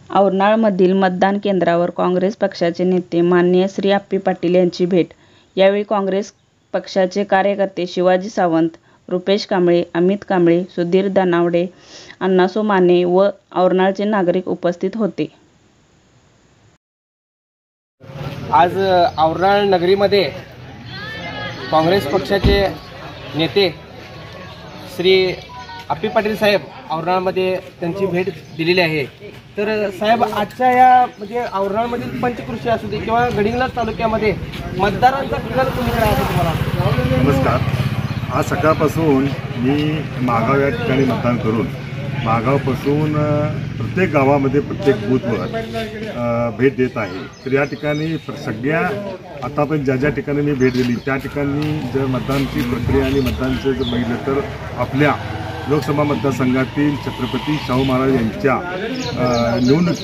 औरनाळमधील मतदान केंद्रावर काँग्रेस पक्षाचे नेते माननीय श्री आप्पी पाटील यांची भेट. यावेळी काँग्रेस पक्षाचे कार्यकर्ते शिवाजी सावंत, रुपेश कांबळे, अमित कांबळे, सुधीर धनावडे, अण्णासो माने व औरनाळचे नागरिक उपस्थित होते. आज औरनाळ नगरीमध्ये काँग्रेस पक्षाचे नेते श्री आप्पी पाटील साहेब औरनाळमध्ये त्यांची भेट दिलेली आहे. तर साहेब, आजच्या या म्हणजे औरनाळमधील पंचकृषी असू दे किंवा गडिंग्लज तालुक्यामध्ये मतदारांचा कल कुणीकडे आहे तुम्हाला? नमस्कार. आज सकाळपासून मी मागाव या ठिकाणी मतदान करून मागावपासून प्रत्येक गावामध्ये प्रत्येक बूथवर भेट देत आहे. तर या ठिकाणी सगळ्या आतापर्यंत ज्या ठिकाणी मी भेट दिली त्या ठिकाणी जर मतदानाची प्रक्रिया आणि मतदानाचं जर बघितलं तर आपल्या लोकसभा मतदारसंघातील छत्रपती शाहू महाराज यांच्या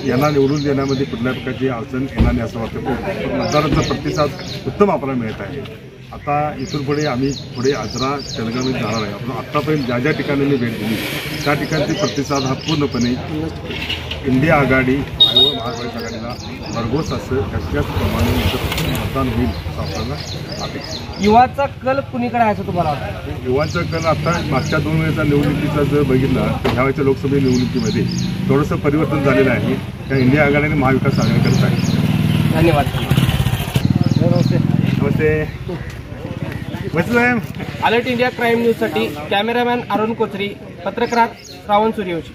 यांना निवडून देण्यामध्ये कुठल्या प्रकारची अडचण येणार नाही असं वाटतं. मतदारांचा प्रतिसाद उत्तम आपल्याला मिळत आहे. आता इथून पुढे आम्ही पुढे आजरा तेलंगणामध्ये जाणार आहे. आपण आत्तापर्यंत ज्या ठिकाणी मी भेट दिली त्या ठिकाणचे प्रतिसाद हा पूर्णपणे इंडिया आघाडी व महाविकास आघाडीला भरघोस असं जास्त प्रमाणे मतदान होईल असं आपल्याला अपेक्षित. युवाचा कल कुणीकडे आहे असं तुम्हाला वाटतं? युवाचा कल आता मागच्या 2 वेळेचा निवडणुकीचा जर बघितला तर ह्या वेळेच्या लोकसभा निवडणुकीमध्ये थोडंसं परिवर्तन झालेलं आहे. त्या इंडिया आघाडी आणि महाविकास आघाडीकडे आहे. धन्यवाद. नमस्ते. अलर्ट इंडिया क्राईम न्यूजसाठी कॅमेरामॅन अरुण कोचरी, पत्रकार श्रावण सूर्यवंशी.